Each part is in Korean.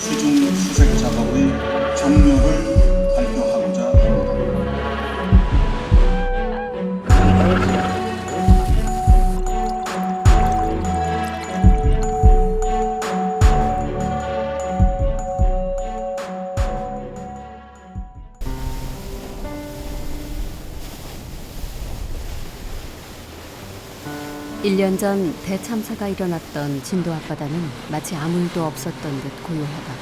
수중 수색 작업의 종료를 발표하고자 합니다. 1년 전 대참사가 일어났던 진도 앞바다는 마치 아무 일도 없었던 듯 고요하다.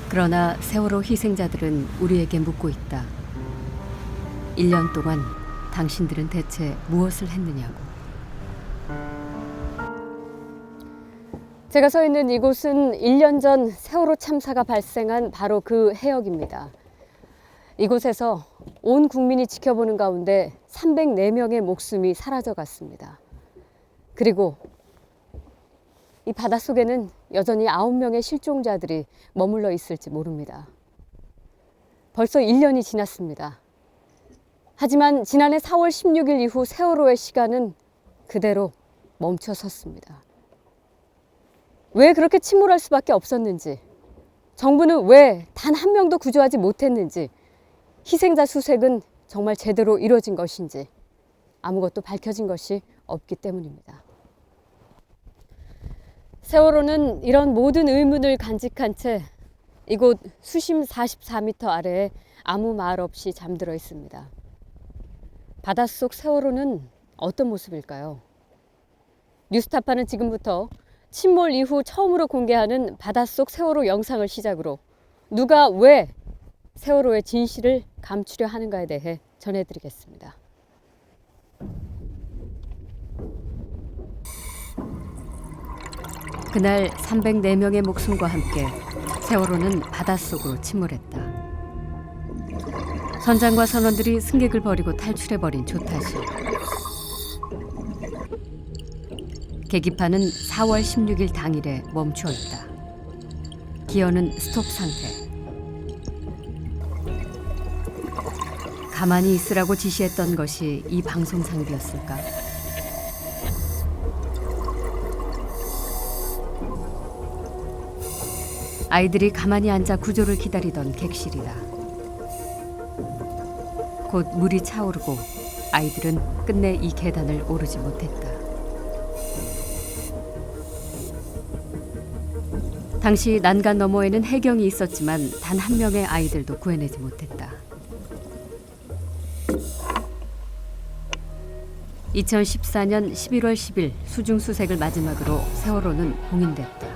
그러나 세월호 희생자들은 우리에게 묻고 있다. 1년 동안 당신들은 대체 무엇을 했느냐고. 제가 서 있는 이곳은 1년 전 세월호 참사가 발생한 바로 그 해역입니다. 이곳에서 온 국민이 지켜보는 가운데 304명의 목숨이 사라져갔습니다. 그리고 이 바닷속에는 여전히 9명의 실종자들이 머물러 있을지 모릅니다. 벌써 1년이 지났습니다. 하지만 지난해 4월 16일 이후 세월호의 시간은 그대로 멈춰 섰습니다. 왜 그렇게 침몰할 수밖에 없었는지, 정부는 왜 단 한 명도 구조하지 못했는지, 희생자 수색은 정말 제대로 이루어진 것인지 아무것도 밝혀진 것이 없기 때문입니다. 세월호는 이런 모든 의문을 간직한 채 이곳 수심 44m 아래에 아무 말 없이 잠들어 있습니다. 바닷속 세월호는 어떤 모습일까요? 뉴스타파는 지금부터 침몰 이후 처음으로 공개하는 바닷속 세월호 영상을 시작으로 누가 왜 세월호의 진실을 감추려 하는가에 대해 전해드리겠습니다. 그날 304명의 목숨과 함께 세월호는 바닷속으로 침몰했다. 선장과 선원들이 승객을 버리고 탈출해버린 조타시. 계기판은 4월 16일 당일에 멈추어 있다. 기어는 스톱 상태. 가만히 있으라고 지시했던 것이 이 방송 장비였을까? 아이들이 가만히 앉아 구조를 기다리던 객실이다. 곧 물이 차오르고 아이들은 끝내 이 계단을 오르지 못했다. 당시 난간 너머에는 해경이 있었지만 단 한 명의 아이들도 구해내지 못했다. 2014년 11월 10일 수중 수색을 마지막으로 세월호는 봉인됐다.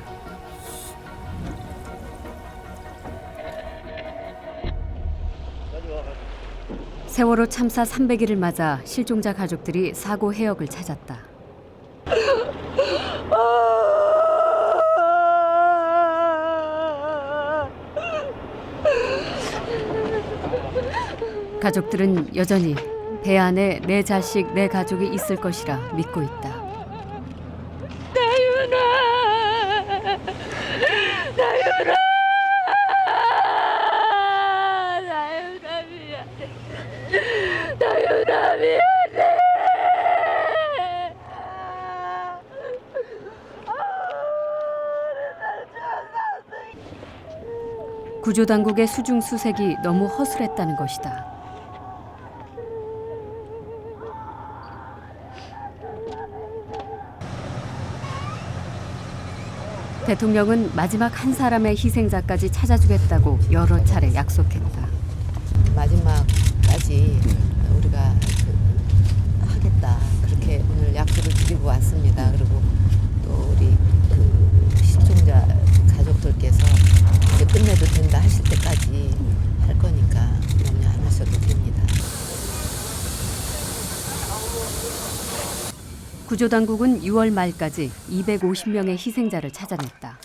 세월호 참사 300일을 맞아 실종자 가족들이 사고 해역을 찾았다. 가족들은 여전히 배 안에 내 자식, 내 가족이 있을 것이라 믿고 있다. 나윤아! 나윤아! 나윤아 미안해. 나윤아 미안해. 구조당국의 수중 수색이 너무 허술했다는 것이다. 대통령은 마지막 한 사람의 희생자까지 찾아주겠다고 여러 차례 약속했다. 마지막까지 우리가 하겠다 그렇게 오늘 약속을 드리고 왔습니다. 그리고 또 우리 실종자 가족들께서 이제 끝내도 된다 하실 때까지 할 거니까 염려 안 하셔도 됩니다. 구조당국은 6월 말까지 250명의 희생자를 찾아냈다.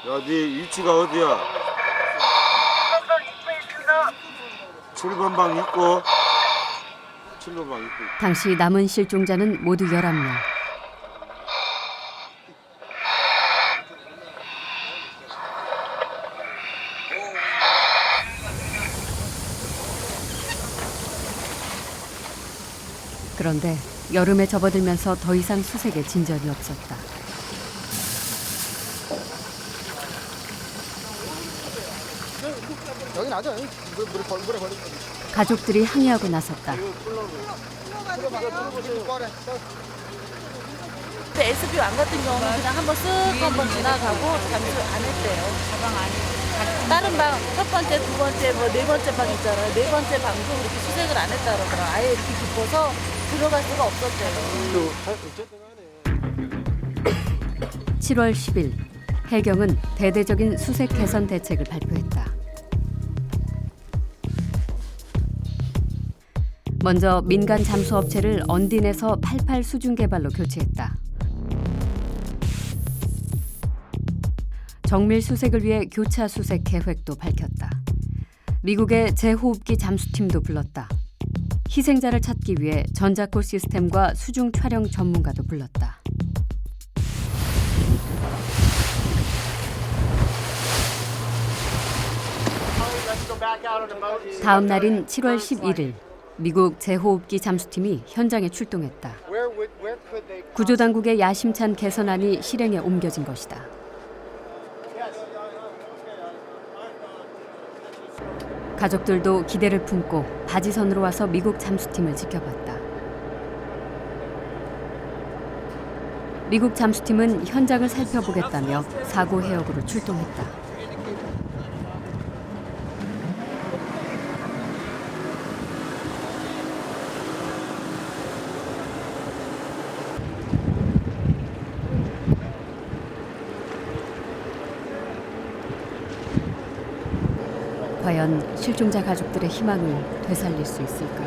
야, 네 위치가 어디야? 7번 방 있고 7번 방 있고. 당시 남은 실종자는 모두 11명. 그런데 여름에 접어들면서 더 이상 수색에 진전이 없었다. 여기 나죠. 물에 걸리. 가족들이 항의하고 나섰다. SB 왕 같은 경우는 그냥 한번 쓱 한번 지나가고 잠수 안 했대요. 가방 안에. 다른 방, 첫 번째, 두 번째, 뭐 네 번째 방 있잖아요. 네 번째 방도 그렇게 수색을 안 했다 그러더라고요. 아예 이렇게 깊어서 들어갈 수가 없었대요. 7월 10일 해경은 대대적인 수색 개선 대책을 발표했다. 먼저 민간 잠수업체를 언딘에서 88 수중 개발로 교체했다. 정밀 수색을 위해 교차 수색 계획도 밝혔다. 미국의 제호흡기 잠수팀도 불렀다. 희생자를 찾기 위해 전자콜 시스템과 수중 촬영 전문가도 불렀다. 다음 날인 7월 11일 미국 제호흡기 잠수팀이 현장에 출동했다. 구조당국의 야심찬 개선안이 실행에 옮겨진 것이다. 가족들도 기대를 품고 바지선으로 와서 미국 잠수팀을 지켜봤다. 미국 잠수팀은 현장을 살펴보겠다며 사고 해역으로 출동했다. 과연 실종자 가족들의 희망을 되살릴 수 있을까?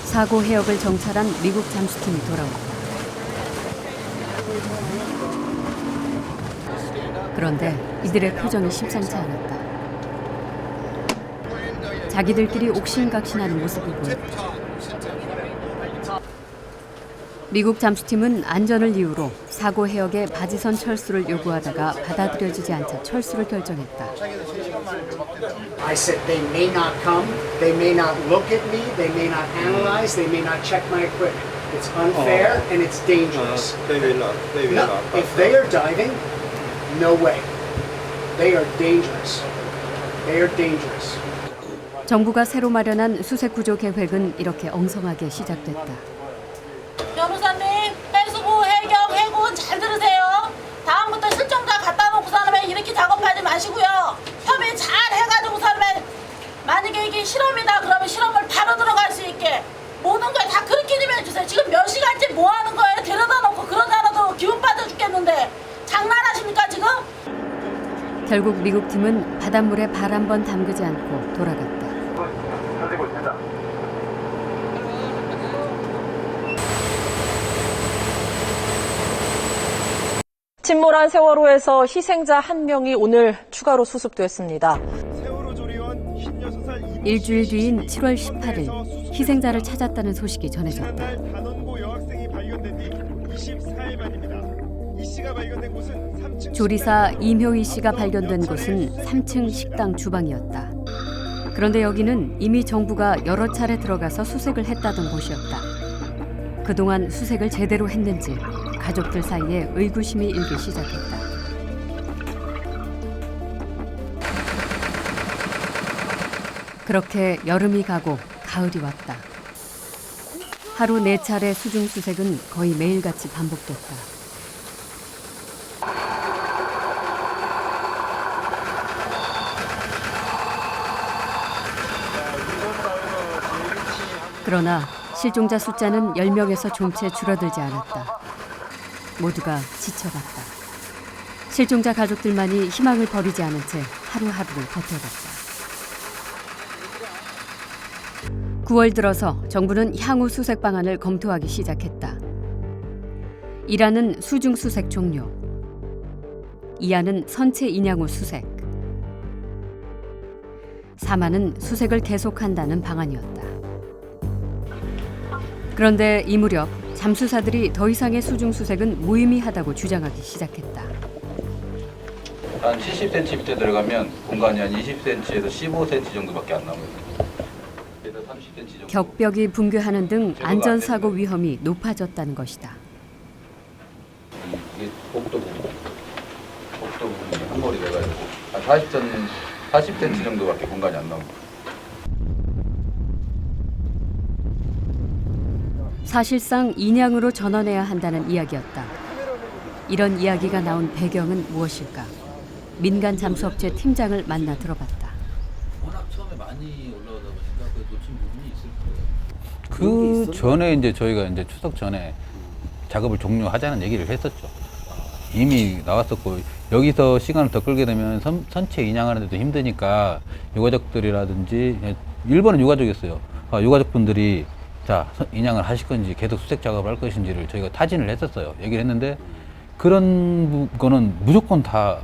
사고 해역을 정찰한 미국 잠수팀이 돌아왔다. 그런데 이들의 표정이 심상치 않았다. 자기들끼리 옥신각신하는 모습을 보였다. 미국 잠수팀은 안전을 이유로 사고 해역에 바지선 철수를 요구하다가 받아들여지지 않자 철수를 결정했다. I said they may not come, they may not look at me, they may not analyze, they may not check my equipment. It's unfair and it's dangerous. They will not. They will No, not. if they are diving, no way. They are dangerous. They are dangerous. 정부가 새로 마련한 수색 구조 계획은 이렇게 엉성하게 시작됐다. 변호사님, 해수부, 해경, 해군 잘 들으세요. 다음부터 실종자 갖다 놓고 사람에 이렇게 작업하지 마시고요. 협의 잘 해가지고 사람에 만약에 이게 실험이다 그러면 실험을 바로 들어갈 수 있게 모든 걸 다 그렇게 좀 해주세요. 지금 몇 시간째 뭐 하는 거예요? 데려다 놓고 그러지 않아도 기분 빠져 죽겠는데 장난하십니까 지금? 결국 미국 팀은 바닷물에 발 한 번 담그지 않고 돌아갔다. 침몰한 세월호에서 희생자 1명이 오늘 추가로 수습됐습니다. 일주일 뒤인 7월 18일 희생자를 찾았다는 소식이 전해졌다. 조리사 임효희 씨가 발견된 곳은 3층 식당 주방이었다. 그런데 여기는 이미 정부가 여러 차례 들어가서 수색을 했다던 곳이었다. 그동안 수색을 제대로 했는지 가족들 사이에 의구심이 일기 시작했다. 그렇게 여름이 가고 가을이 왔다. 하루 4차례 수중 수색은 거의 매일같이 반복됐다. 그러나 실종자 숫자는 10명에서 좀채 줄어들지 않았다. 모두가 지쳐갔다. 실종자 가족들만이 희망을 버리지 않은 채 하루하루를 버텨갔다. 9월 들어서 정부는 향후 수색 방안을 검토하기 시작했다. 1안은 수중 수색 종료, 2안은 선체 인양 후 수색, 3안은 수색을 계속한다는 방안이었다. 그런데 이 무렵 잠수사들이 더 이상의 수중 수색은 무의미하다고 주장하기 시작했다. 한 70cm 밑에 들어가면 공간이 한 20cm에서 15cm 정도밖에 안 남아요. 40cm 정도. 격벽이 붕괴하는 등 안전사고 위험이 높아졌다는 것이다. 이게 복도 부분이 한 머리 돼가지고 한 40cm 정도밖에 공간이 안 나옵니다. 사실상 인양으로 전원해야 한다는 이야기였다. 이런 이야기가 나온 배경은 무엇일까? 민간 잠수업체 팀장을 만나 들어봤다. 워낙 처음에 많이 올라오다 보니까 그 놓친 부분이 있을 거예요. 그 전에 이제 저희가 이제 추석 전에 작업을 종료하자는 얘기를 했었죠. 이미 나왔었고 여기서 시간을 더 끌게 되면 선체 인양하는데도 힘드니까 유가족들이라든지 일본은 유가족이었어요. 유가족분들이 자 인양을 하실 건지 계속 수색 작업을 할 것인지를 저희가 타진을 했었어요. 얘기를 했는데 그런 거는 무조건 다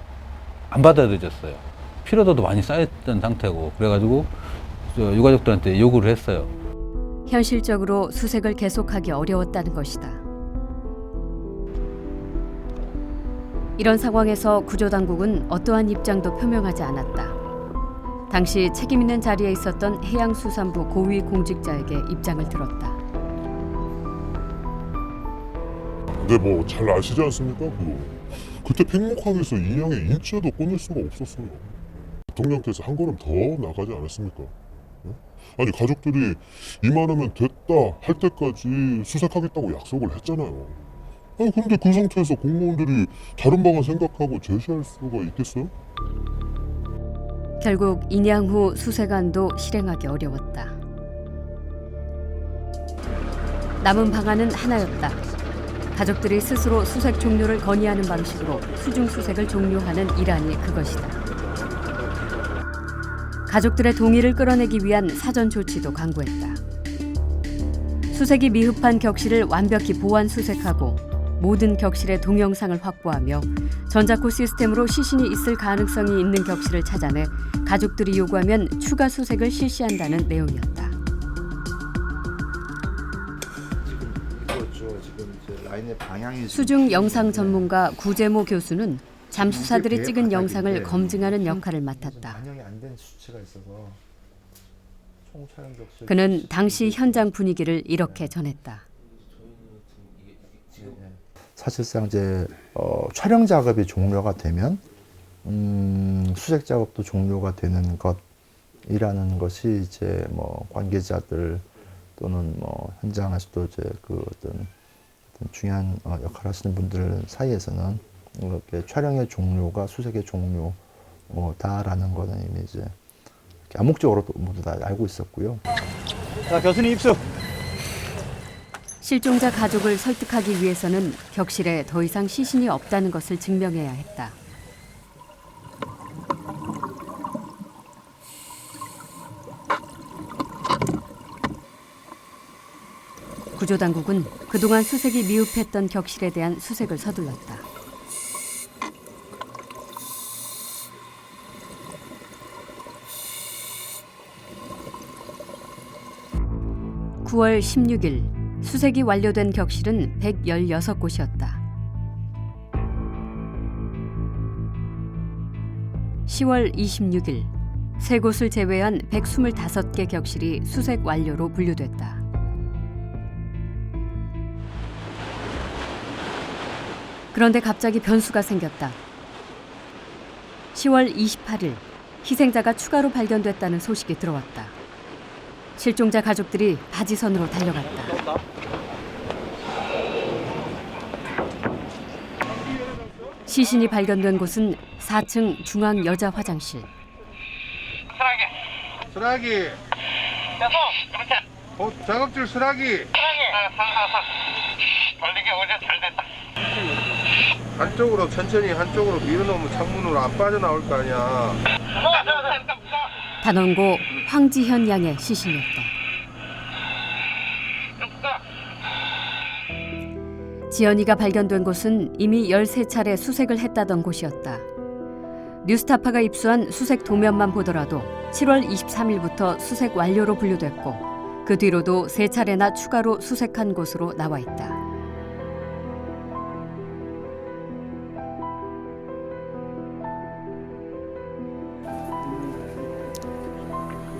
안 받아들여졌어요. 피로도도 많이 쌓였던 상태고 그래가지고 유가족들한테 요구를 했어요. 현실적으로 수색을 계속하기 어려웠다는 것이다. 이런 상황에서 구조당국은 어떠한 입장도 표명하지 않았다. 당시 책임 있는 자리에 있었던 해양수산부 고위 공직자에게 입장을 들었다. 근데 뭐 잘 아시지 않습니까? 그때 팽목항에서 인양의 인자도 꺼낼 수가 없었어요. 대통령께서 한 걸음 더 나가지 않았습니까? 아니 가족들이 이만하면 됐다 할 때까지 수색하겠다고 약속을 했잖아요. 아니 근데 그 상태에서 공무원들이 다른 방안 생각하고 제시할 수가 있겠어요? 결국 인양 후 수색안도 실행하기 어려웠다. 남은 방안은 하나였다. 가족들이 스스로 수색 종료를 건의하는 방식으로 수중 수색을 종료하는 일환이 그것이다. 가족들의 동의를 끌어내기 위한 사전 조치도 강구했다. 수색이 미흡한 격실을 완벽히 보완 수색하고 모든 격실의 동영상을 확보하며 전자코 시스템으로 시신이 있을 가능성이 있는 격실을 찾아내 가족들이 요구하면 추가 수색을 실시한다는 내용이었다. 수중 영상 전문가 구재모 교수는 잠수사들이 찍은 영상을 검증하는 역할을 맡았다. 그는 당시 현장 분위기를 이렇게 전했다. 사실상 이제 촬영 작업이 종료가 되면 수색 작업도 종료가 되는 것이라는 것이 이제 뭐 관계자들 또는 뭐 현장에서도 이제 그 어떤 중요한 역할을 하시는 분들 사이에서는 이렇게 촬영의 종료가 수색의 종료다라는 거는 이미 이제 암묵적으로 모두 다 알고 있었고요. 자, 교수님 입수. 실종자 가족을 설득하기 위해서는 격실에 더 이상 시신이 없다는 것을 증명해야 했다. 구조당국은 그동안 수색이 미흡했던 격실에 대한 수색을 서둘렀다. (9월 16일) 수색이 완료된 격실은 116곳이었다. (10월 26일) 3곳을 제외한 125개 격실이 수색 완료로 분류됐다. 그런데 갑자기 변수가 생겼다. 10월 28일 희생자가 추가로 발견됐다는 소식이 들어왔다. 실종자 가족들이 바지선으로 달려갔다. 시신이 발견된 곳은 4층 중앙 여자 화장실. 수락이. 작업줄 수락이. 걸리기 어제 잘 됐다. 한쪽으로 천천히 한쪽으로 밀어놓으면 창문으로 안 빠져나올 거 아니야. 단원고 황지현 양의 시신이었다. 지연이가 발견된 곳은 이미 13차례 수색을 했다던 곳이었다. 뉴스타파가 입수한 수색 도면만 보더라도 7월 23일부터 수색 완료로 분류됐고 그 뒤로도 3차례나 추가로 수색한 곳으로 나와 있다.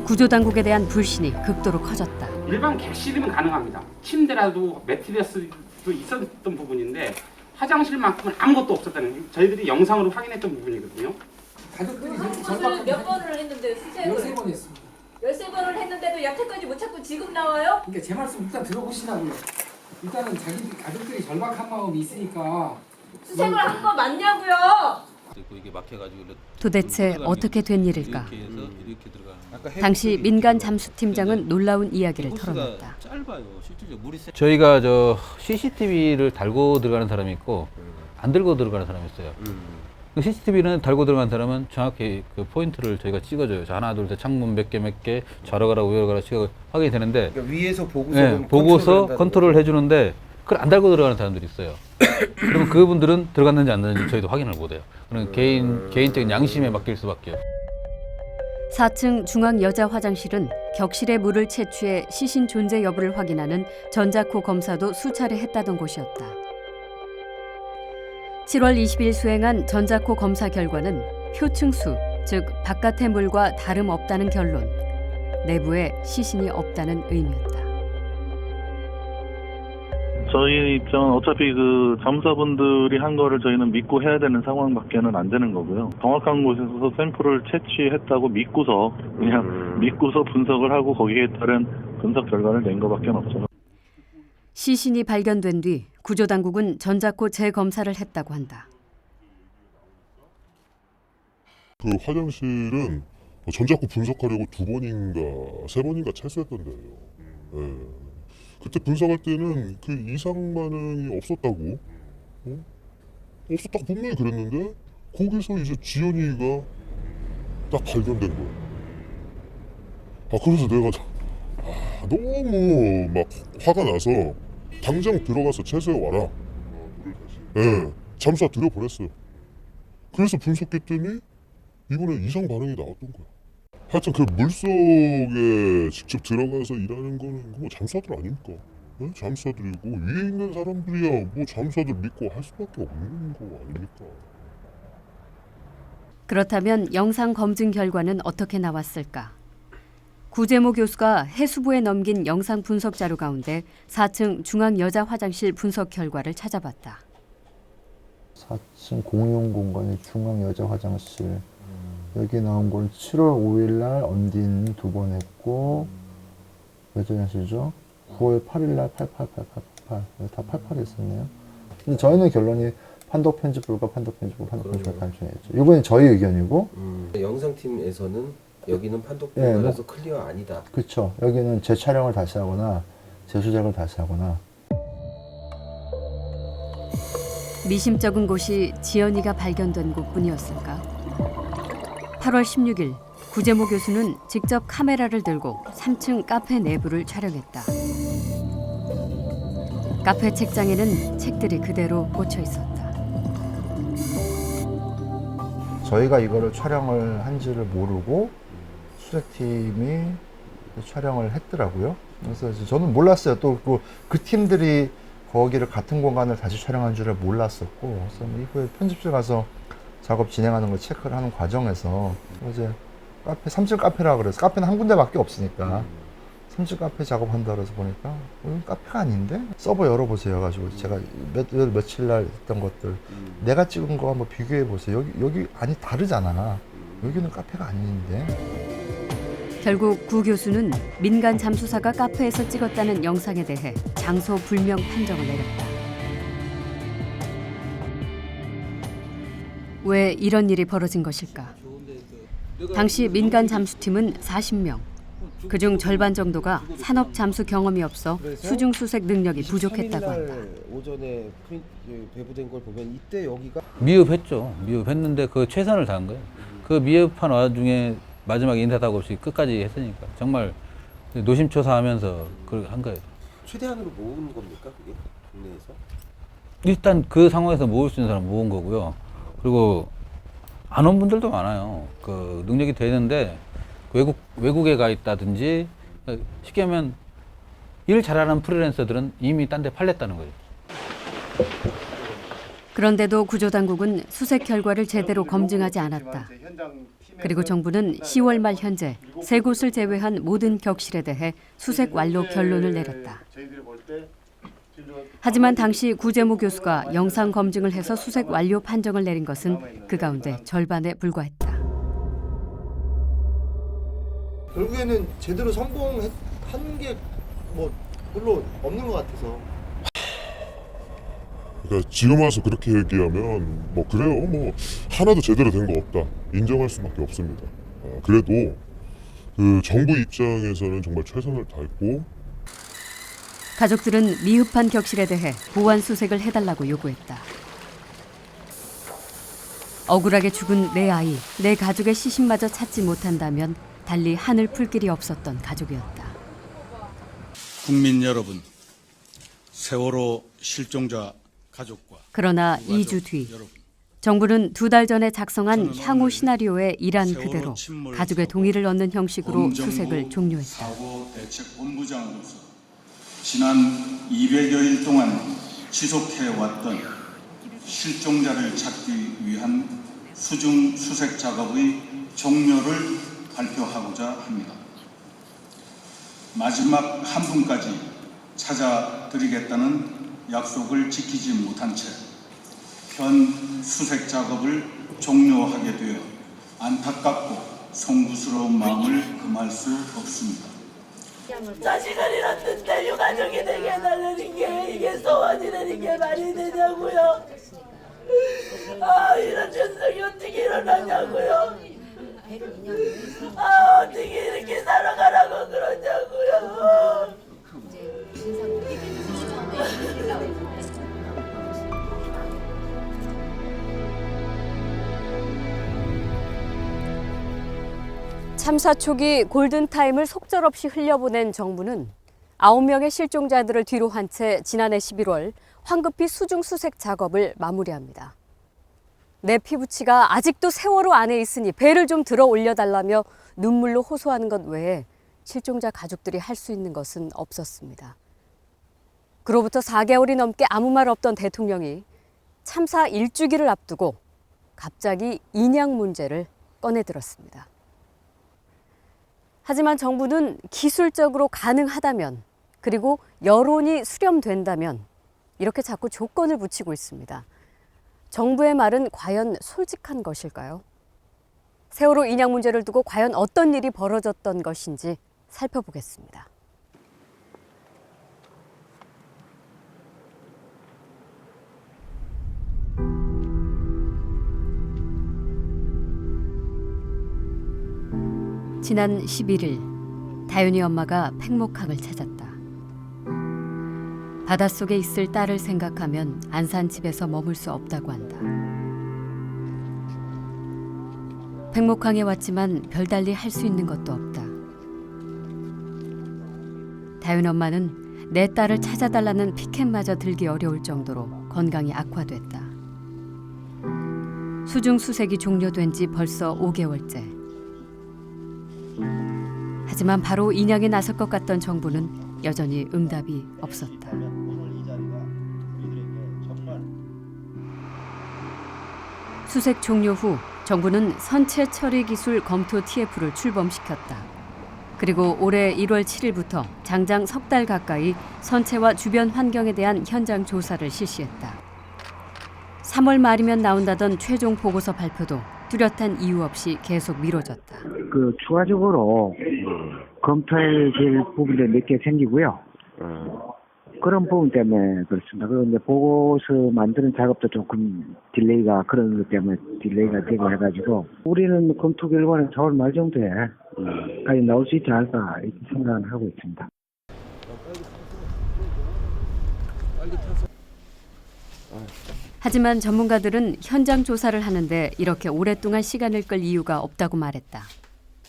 구조당국에 대한 불신이 극도로 커졌다. 일반 객실이면 가능합니다. 침대라도 매트리스도 있었던 부분인데 화장실만큼은 아무것도 없었다는 저희들이 영상으로 확인했던 부분이거든요. 가족들이 수술을 몇 번을 했는데 수색을 13번 했습니다. 13번을 했는데도 여태까지 못 찾고 지금 나와요? 그러니까 제 말씀 일단 들어보시라고요. 일단은 가족들이 절박한 마음이 있으니까 수색을 한 거 맞냐고요? 도대체 어떻게 된 일일까? 당시 민간 잠수팀장은 놀라운 이야기를 털어냈다. 저희가 저 CCTV를 달고 들어가는 사람이 있고 안 들고 들어가는 사람이 있어요. 그 CCTV는 달고 들어간 사람은 정확히 그 포인트를 저희가 찍어줘요. 자, 하나, 둘, 셋, 창문 몇 개, 좌로 가라, 우회로 가라, 찍어 확인이 되는데. 그러니까 위에서 보고서 컨트롤을 해주는데 그걸 안 달고 들어가는 사람들이 있어요. 그러면 그분들은 들어갔는지 안 들어갔는지 저희도 확인을 못 해요. 그럼 개인적인 양심에 맡길 수밖에요. 4층 중앙 여자 화장실은 격실의 물을 채취해 시신 존재 여부를 확인하는 전자코 검사도 수차례 했다던 곳이었다. 7월 20일 수행한 전자코 검사 결과는 표층수, 즉 바깥의 물과 다름없다는 결론, 내부에 시신이 없다는 의미였다. 저희 입장은 어차피 그 잠수사분들이 한 거를 저희는 믿고 해야 되는 상황밖에는 안 되는 거고요. 정확한 곳에서 샘플을 채취했다고 믿고서 그냥 믿고서 분석을 하고 거기에 따른 분석 결과를 낸 거밖에 없죠. 시신이 발견된 뒤 구조당국은 전자코 재검사를 했다고 한다. 그 화장실은 전자코 분석하려고 2번인가 3번인가 채수했던데요. 예. 그때 분석할 때는 그 이상 반응이 없었다고, 없었다고 분명히 그랬는데 거기서 이제 지연이가 딱 발견된 거야. 그래서 내가 너무 막 화가 나서 당장 들어가서 채수해 와라. 예, 잠수사 들여보냈어요. 그래서 분석했더니 이번에 이상 반응이 나왔던 거야. 하여튼 그 물속에 직접 들어가서 일하는 거는 뭐 잠수사들 아닙니까? 네? 잠수사들이고 위에 있는 사람들이야 뭐 잠수사들 믿고 할 수밖에 없는 거 아닙니까? 그렇다면 영상 검증 결과는 어떻게 나왔을까? 구재모 교수가 해수부에 넘긴 영상 분석 자료 가운데 4층 중앙 여자 화장실 분석 결과를 찾아봤다. 4층 공용 공간의 중앙 여자 화장실. 여기 나온 건 7월 5일 날 언딘 2번 했고 몇 화장실이죠? 9월 8일 날 88 다 88 했었네요. 근데 저희는 결론이 판독 편집 불가 단순했죠. 이번엔 저희 의견이고 영상팀에서는 여기는 판독 불가라서 클리어 아니다. 그렇죠. 여기는 재촬영을 다시 하거나 재수작을 다시 하거나. 미심쩍은 곳이 지연이가 발견된 곳뿐이었을까? 8월 16일 구재모 교수는 직접 카메라를 들고 3층 카페 내부를 촬영했다. 카페 책장에는 책들이 그대로 꽂혀 있었다. 저희가 이거를 촬영을 한지를 모르고 수색팀이 촬영을 했더라고요. 그래서 저는 몰랐어요. 또 그 팀들이 거기를 같은 공간을 다시 촬영한 줄을 몰랐었고, 그래서 이후에 편집실 가서 작업 진행하는 걸 체크를 하는 과정에서 이제 3층 카페라 그래서 카페는 한 군데밖에 없으니까 3층 카페 작업한다 그래서 보니까 카페가 아닌데 서버 열어보세요 가지고 제가 며칠 날 했던 것들 내가 찍은 거 한번 비교해 보세요. 여기 아니 다르잖아. 여기는 카페가 아닌데. 결국 구 교수는 민간 잠수사가 카페에서 찍었다는 영상에 대해 장소 불명 판정을 내렸다. 왜 이런 일이 벌어진 것일까? 당시 민간 잠수팀은 40명. 그중 절반 정도가 산업 잠수 경험이 없어 수중 수색 능력이 부족했다고 한다. 오전에 배부된 걸 보면 이때 여기가 미흡했죠. 미흡했는데 그 최선을 다한 거예요. 그 미흡한 와중에 마지막에 인사도 없이 끝까지 했으니까 정말 노심초사하면서 그렇게 한 거예요. 최대한으로 모은 겁니까 그게 국내에서? 일단 그 상황에서 모을 수 있는 사람 모은 거고요. 그리고 안 온 분들도 많아요. 그 능력이 되는데 외국에 가 있다든지 쉽게 하면 일 잘하는 프리랜서들은 이미 딴 데 팔렸다는 거예요. 그런데도 구조당국은 수색 결과를 제대로 검증하지 않았다. 그리고 정부는 10월 말 현재 3곳을 제외한 모든 격실에 대해 수색 완료 결론을 내렸다. 하지만 당시 구재모 교수가 영상 검증을 해서 수색 완료 판정을 내린 것은 그 가운데 절반에 불과했다. 결국에는 제대로 성공한 게 뭐 별로 없는 것 같아서. 그러니까 지금 와서 그렇게 얘기하면 뭐 그래요, 뭐 하나도 제대로 된 거 없다 인정할 수밖에 없습니다. 그래도 그 정부 입장에서는 정말 최선을 다했고, 가족들은 미흡한 격실에 대해 보완 수색을 해달라고 요구했다. 억울하게 죽은 내 아이, 내 가족의 시신마저 찾지 못한다면 달리 한을 풀 길이 없었던 가족이었다. 국민 여러분, 세월호 실종자 가족과 그러나 2주 뒤 정부는 2달 전에 작성한 향후 시나리오에 일한 그대로 가족의 동의를 얻는 형식으로 수색을 종료했다. 사고대책본부장으로서 지난 200여일 동안 지속해왔던 실종자를 찾기 위한 수중 수색 작업의 종료를 발표하고자 합니다. 마지막 한 분까지 찾아드리겠다는 약속을 지키지 못한 채 현 수색 작업을 종료하게 되어 안타깝고 송구스러운 마음을 금할 수 없습니다. 자식을 잃었는데 유가족이 되게 해달라는 게 이게 소원이라는 게 말이 되냐고요. 아, 이런 현상이 어떻게 일어나냐고요. 아, 어떻게 이렇게 살아가라고 그러냐고요. 참사 초기 골든타임을 속절없이 흘려보낸 정부는 9명의 실종자들을 뒤로 한 채 지난해 11월 황급히 수중 수색 작업을 마무리합니다. 내 피부치가 아직도 세월호 안에 있으니 배를 좀 들어 올려달라며 눈물로 호소하는 것 외에 실종자 가족들이 할 수 있는 것은 없었습니다. 그로부터 4개월이 넘게 아무 말 없던 대통령이 참사 1주기를 앞두고 갑자기 인양 문제를 꺼내들었습니다. 하지만 정부는 기술적으로 가능하다면, 그리고 여론이 수렴된다면 이렇게 자꾸 조건을 붙이고 있습니다. 정부의 말은 과연 솔직한 것일까요? 세월호 인양 문제를 두고 과연 어떤 일이 벌어졌던 것인지 살펴보겠습니다. 지난 11일 다윤이 엄마가 팽목항을 찾았다. 바닷속에 있을 딸을 생각하면 안산 집에서 머물 수 없다고 한다. 팽목항에 왔지만 별달리 할 수 있는 것도 없다. 다윤 엄마는 내 딸을 찾아달라는 피켓마저 들기 어려울 정도로 건강이 악화됐다. 수중 수색이 종료된 지 벌써 5개월째. 하지만 바로 인양에 나설 것 같던 정부는 여전히 응답이 없었다. 수색 종료 후 정부는 선체 처리 기술 검토 TF를 출범시켰다. 그리고 올해 1월 7일부터 장장 석 달 가까이 선체와 주변 환경에 대한 현장 조사를 실시했다. 3월 말이면 나온다던 최종 보고서 발표도 뚜렷한 이유 없이 계속 미뤄졌다. 추가적으로 검토해야 될 부분들 몇 개 생기고요. 그런 부분 때문에 그렇습니다. 그리고 이제 보고서 만드는 작업도 조금 딜레이가 그런 것 때문에 딜레이가 되고 해가지고 우리는 검토 결과는 4월 말 정도에 까지 나올 수 있지 않을까 이렇게 생각을 하고 있습니다. 하지만 전문가들은 현장 조사를 하는데 이렇게 오랫동안 시간을 끌 이유가 없다고 말했다.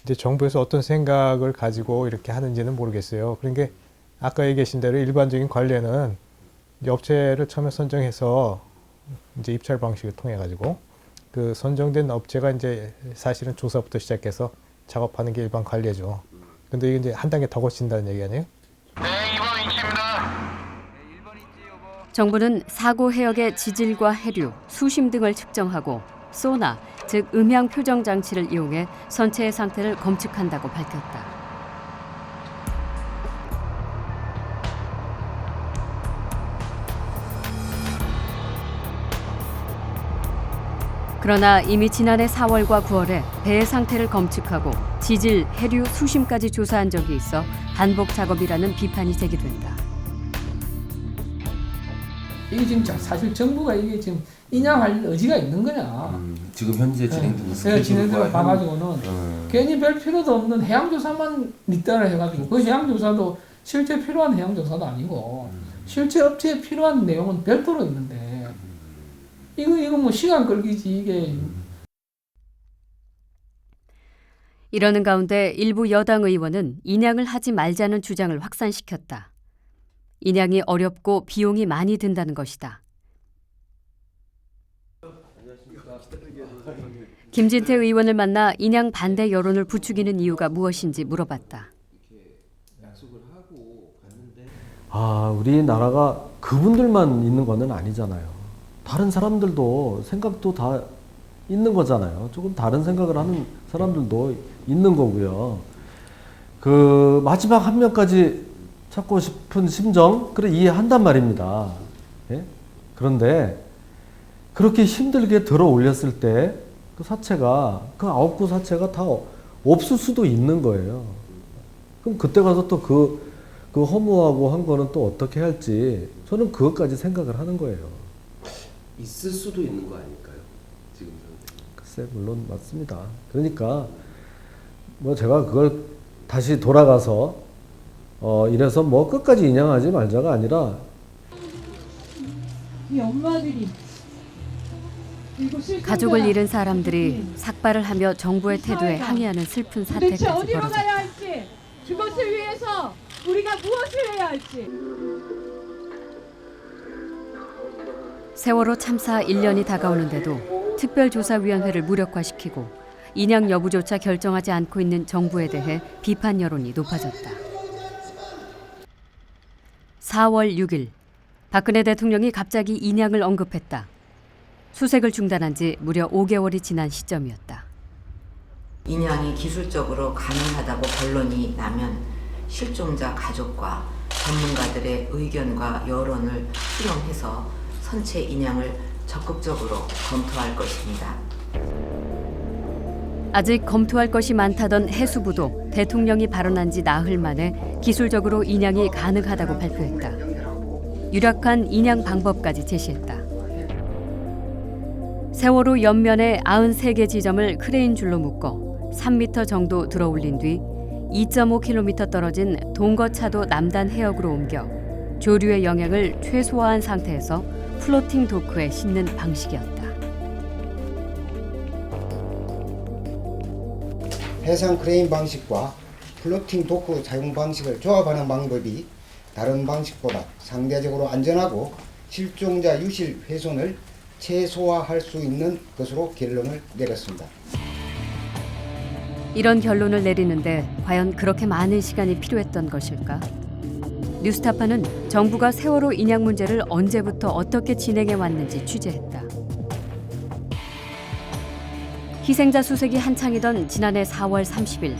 이제 정부에서 어떤 생각을 가지고 이렇게 하는지는 모르겠어요. 그러니까 아까 얘기하신 대로 일반적인 관례는 이제 업체를 처음에 선정해서 이제 입찰 방식을 통해 가지고 그 선정된 업체가 이제 사실은 조사부터 시작해서 작업하는 게 일반 관례죠. 근데 이게 이제 한 단계 더 거친다는 얘기 아니에요? 정부는 사고 해역의 지질과 해류, 수심 등을 측정하고 소나, 즉 음향 표정 장치를 이용해 선체의 상태를 검측한다고 밝혔다. 그러나 이미 지난해 4월과 9월에 배의 상태를 검측하고 지질, 해류, 수심까지 조사한 적이 있어 반복 작업이라는 비판이 제기된다. 이게 지금 사실 정부가 이게 지금 인양할 의지가 있는 거냐? 지금 현재 진행되는 진행되고 봐가지고는 괜히 별 필요도 없는 해양조사만 닉달을 해가지고 그 해양조사도 실제 필요한 해양조사도 아니고 실제 업체에 필요한 내용은 별도로 있는데 이거 뭐 시간 끌기지 이게. 이러는 가운데 일부 여당 의원은 인양을 하지 말자는 주장을 확산시켰다. 인양이 어렵고 비용이 많이 든다는 것이다. 김진태 의원을 만나 인양 반대 여론을 부추기는 이유가 무엇인지 물어봤다. 우리나라가 그분들만 있는 거는 아니잖아요. 다른 사람들도 생각도 다 있는 거잖아요. 조금 다른 생각을 하는 사람들도 있는 거고요. 그 마지막 한 명까지 찾고 싶은 심정, 그래 이해한단 말입니다. 예? 그런데 그렇게 힘들게 들어 올렸을 때 그 사체가, 그 9구 사체가 다 없을 수도 있는 거예요. 그럼 그때 가서 또 그 허무하고 한 거는 또 어떻게 할지 저는 그것까지 생각을 하는 거예요. 있을 수도 있는 거 아닐까요? 지금 글쎄, 물론 맞습니다. 그러니까 뭐 제가 그걸 다시 돌아가서 이래서 뭐 끝까지 인양하지 말자가 아니라 이 엄마들이 가족을 잃은 사람들이 삭발을 하며 정부의 태도에 항의하는 슬픈 도대체 사태까지 어디로 벌어졌다. 가야 할지, 그것을 위해서 우리가 무엇을 해야 할지. 세월호 참사 1년이 다가오는데도 특별조사위원회를 무력화시키고 인양 여부조차 결정하지 않고 있는 정부에 대해 비판 여론이 높아졌다. 4월 6일 박근혜 대통령이 갑자기 인양을 언급했다. 수색을 중단한 지 무려 5개월이 지난 시점이었다. 인양이 기술적으로 가능하다고 결론이 나면 실종자 가족과 전문가들의 의견과 여론을 수렴해서 선체 인양을 적극적으로 검토할 것입니다. 아직 검토할 것이 많다던 해수부도 대통령이 발언한 지 나흘 만에 기술적으로 인양이 가능하다고 발표했다. 유력한 인양 방법까지 제시했다. 세월호 옆면에 93개 지점을 크레인 줄로 묶어 3m 정도 들어올린 뒤 2.5km 떨어진 동거차도 남단 해역으로 옮겨 조류의 영향을 최소화한 상태에서 플로팅 도크에 싣는 방식이었다. 해상 크레인 방식과 플로팅 도크 사용 방식을 조합하는 방법이 다른 방식보다 상대적으로 안전하고 실종자 유실 훼손을 최소화할 수 있는 것으로 결론을 내렸습니다. 이런 결론을 내리는데 과연 그렇게 많은 시간이 필요했던 것일까? 뉴스타파는 정부가 세월호 인양 문제를 언제부터 어떻게 진행해 왔는지 취재했다. 희생자 수색이 한창이던 지난해 4월 30일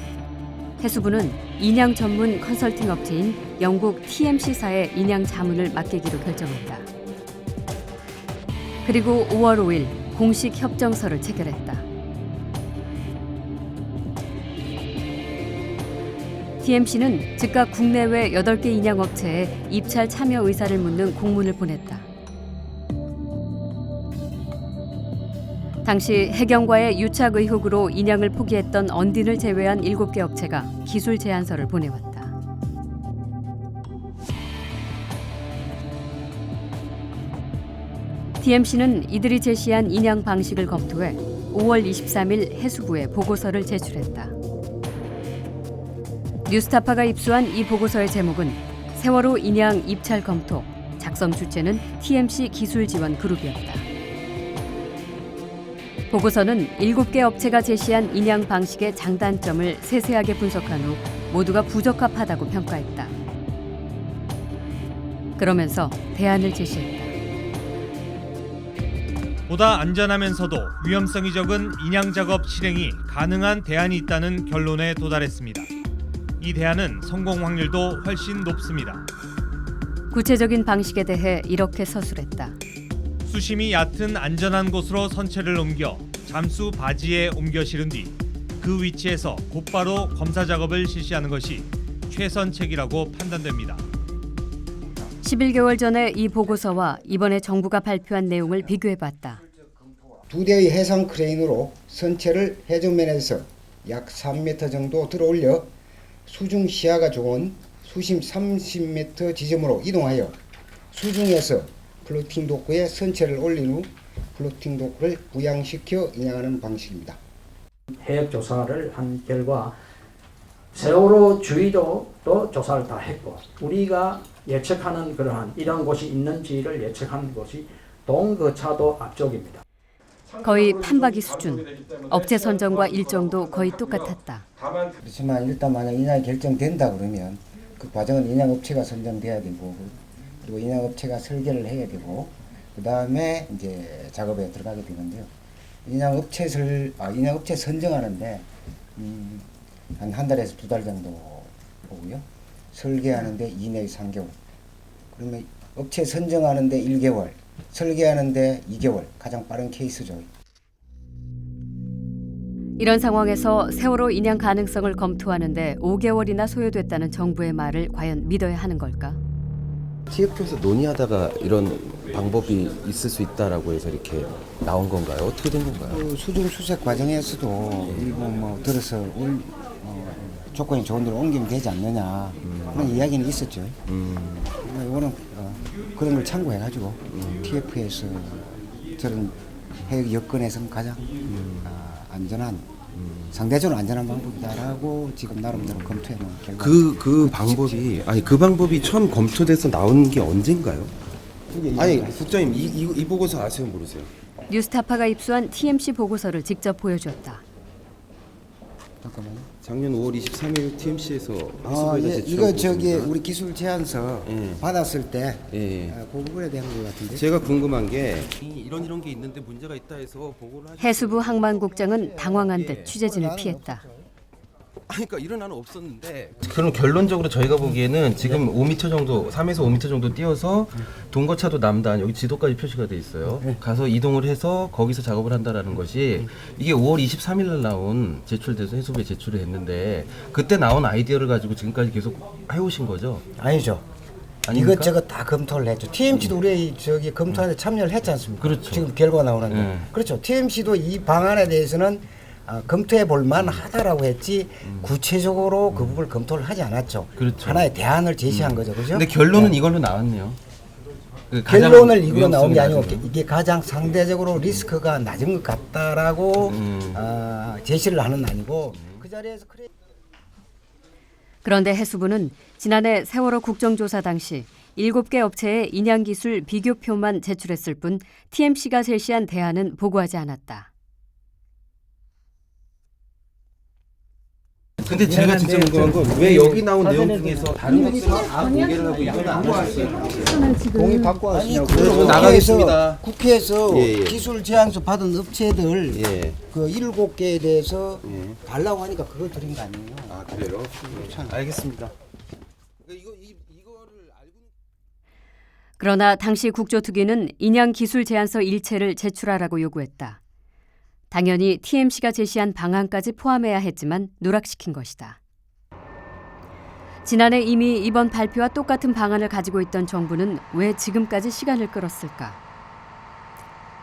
해수부는 인양 전문 컨설팅 업체인 영국 TMC사의 인양 자문을 맡기기로 결정했다. 그리고 5월 5일 공식 협정서를 체결했다. TMC는 즉각 국내외 8개 인양 업체에 입찰 참여 의사를 묻는 공문을 보냈다. 당시 해경과의 유착 의혹으로 인양을 포기했던 언딘을 제외한 7개 업체가 기술 제안서를 보내왔다. TMC는 이들이 제시한 인양 방식을 검토해 5월 23일 해수부에 보고서를 제출했다. 뉴스타파가 입수한 이 보고서의 제목은 세월호 인양 입찰 검토, 작성 주체는 TMC 기술지원 그룹이었다. 보고서는 7개 업체가 제시한 인양 방식의 장단점을 세세하게 분석한 후 모두가 부적합하다고 평가했다. 그러면서 대안을 제시했다. 보다 안전하면서도 위험성이 적은 인양 작업 실행이 가능한 대안이 있다는 결론에 도달했습니다. 이 대안은 성공 확률도 훨씬 높습니다. 구체적인 방식에 대해 이렇게 서술했다. 수심이 얕은 안전한 곳으로 선체를 옮겨 잠수 바지에 옮겨 실은 뒤 그 위치에서 곧바로 검사 작업을 실시하는 것이 최선책이라고 판단됩니다. 11개월 전에 이 보고서와 이번에 정부가 발표한 내용을 비교해봤다. 2대의 해상 크레인으로 선체를 해전면에서 약 3m 정도 들어올려 수중 시야가 좋은 수심 30m 지점으로 이동하여 수중에서 플로팅 도크에 선체를 올린 후 플로팅 도크를 부양시켜 인양하는 방식입니다. 해역 조사를 한 결과 세월호 주위도도 조사를 다 했고 우리가 예측하는 그러한 이런 곳이 있는지를 예측하는 곳이 동거차도 앞쪽입니다. 거의 판박이 수준. 업체 선정과 일정도 거의 똑같았다. 그렇지만 일단 만약 인양이 결정된다 그러면 그 과정은 인양업체가 선정돼야 되고 그리고 인양업체가 설계를 해야 되고 그 다음에 이제 작업에 들어가게 되는데요. 인양업체 선정하는데 한 달에서 2달 정도 보고요. 설계하는데 2 내지 3개월. 그러면 업체 선정하는데 1개월, 설계하는데 2개월. 가장 빠른 케이스죠. 이런 상황에서 세월호 인양 가능성을 검토하는데 5개월이나 소요됐다는 정부의 말을 과연 믿어야 하는 걸까? TF에서 논의하다가 이런 방법이 있을 수 있다라고 해서 이렇게 나온 건가요? 어떻게 된 건가요? 그 수중 수색 과정에서도 일부 들어서 조건이 좋은 데로 옮기면 되지 않느냐 그런 이야기는 있었죠. 이거는 그런 걸 참고해가지고 TF에서 저런 해역 여건에서는 가장 안전한 상대적으로 안전한 방법이다라고 지금 나름대로 검토해놓은 결과. 그 방법이 그 방법이 처음 검토돼서 나온 게 언젠가요? 아니 국장님 이 보고서 아세요 모르세요? 뉴스타파가 입수한 TMC 보고서를 직접 보여줬다. 잠깐만요. 작년 5월 23일 TMC에서 이거 우리 기술 제안서 받았을 때 그 부분에 대한 것 같은데. 제가 궁금한 게 이런 게 있는데 문제가 있다 해서 보고를 해수부 항만국장은 당황한 듯 취재진을 피했다. 그러니까 이런 안은 없었는데. 그럼 결론적으로 저희가 보기에는 지금 5m 정도, 3에서 5m 정도 뛰어서 동거차도 남단 여기 지도까지 표시가 돼 있어요. 가서 이동을 해서 거기서 작업을 한다라는 것이 이게 5월 23일 날 나온 제출돼서 해수부에 제출을 했는데 그때 나온 아이디어를 가지고 지금까지 계속 해오신 거죠? 아니죠. 아닙니까? 이것저것 다 검토를 했죠. TMC도 우리 검토하는데 참여를 했지 않습니까? 그렇죠. 지금 결과가 나오는데. 그렇죠. TMC도 이 방안에 대해서는 검토해 볼 만하다라고 했지 구체적으로 그 부분을 검토를 하지 않았죠. 그렇죠. 하나의 대안을 제시한 거죠. 그죠? 근데 결론은 이걸로 나왔네요. 결론을 이걸로 나온 게 아니고 이게 가장 상대적으로 리스크가 낮은 것 같다라고 제시를 하는 아니고 그 자리에서 그런데 해수부는 지난해 세월호 국정조사 당시 7개 업체의 인양기술 비교표만 제출했을 뿐 TMC가 제시한 대안은 보고하지 않았다. 근데 제가 진짜 궁금한 건 왜 여기 나온 내용 중에서 다른 것들은 다 공개를 하고 이거는 안 하셨어요? 동의 받고 하시냐고. 나가겠습니다. 국회에서 기술 제안서 받은 업체들 그 7개에 대해서 달라고 하니까 그걸 드린 거 아니에요? 아 그래요? 알겠습니다. 그러나 당시 국조특위는 인양기술 제안서 일체를 제출하라고 요구했다. 당연히 TMC가 제시한 방안까지 포함해야 했지만 누락시킨 것이다. 지난해 이미 이번 발표와 똑같은 방안을 가지고 있던 정부는 왜 지금까지 시간을 끌었을까?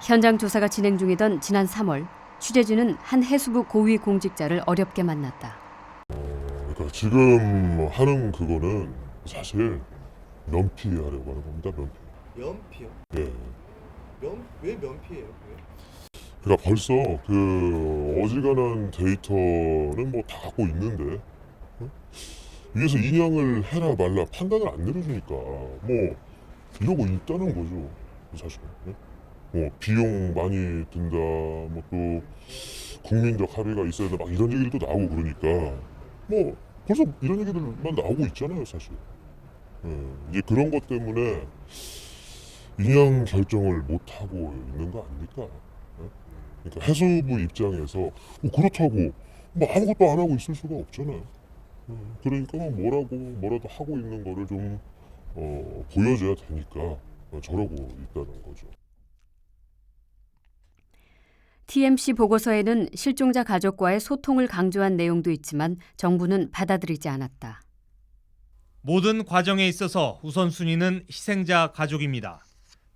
현장 조사가 진행 중이던 지난 3월, 취재진은 한 해수부 고위 공직자를 어렵게 만났다. 그러니까 지금 하는 그거는 사실 면피하려고 하는 겁니다. 면피요? 네. 왜 면피예요? 그러니까 벌써 그 어지간한 데이터는 뭐 다 갖고 있는데 위에서 인양을 해라 말라 판단을 안 내려주니까 뭐 이러고 있다는 거죠. 사실. 뭐 비용 많이 든다, 뭐 또 국민적 합의가 있어야 된다, 막 이런 얘기들도 나오고 그러니까 뭐 벌써 이런 얘기들만 나오고 있잖아요, 사실. 이제 그런 것 때문에 인양 결정을 못 하고 있는 거 아닙니까? 그러니까 해수부 입장에서 뭐 그렇다고 뭐 아무것도 안 하고 있을 수가 없잖아요. 그러니까 뭐라도 하고 있는 거를 좀 보여줘야 되니까 저러고 있다는 거죠. TMC 보고서에는 실종자 가족과의 소통을 강조한 내용도 있지만 정부는 받아들이지 않았다. 모든 과정에 있어서 우선순위는 희생자 가족입니다.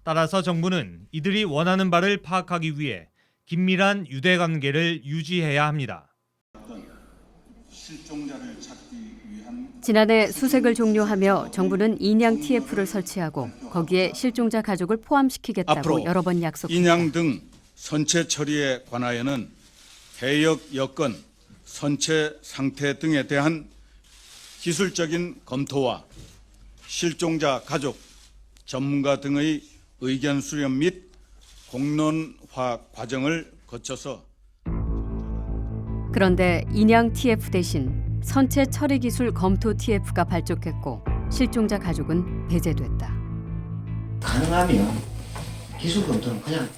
따라서 정부는 이들이 원하는 바를 파악하기 위해 긴밀한 유대관계를 유지해야 합니다. 실종자를 찾기 위한 지난해 수색을 종료하며 정부는 인양 TF를 설치하고 거기에 실종자 가족을 포함시키겠다고 앞으로 여러 번 약속했다. 인양 등 선체 처리에 관하여는 해역 여건, 선체 상태 등에 대한 기술적인 검토와 실종자 가족, 전문가 등의 의견 수렴 및 공론화 과정을 거쳐서 그런데 인양 TF 대신 선체 처리 기술 검토 TF가 발족했고 실종자 가족은 배제됐다. 가능하면 기술 검토는 그냥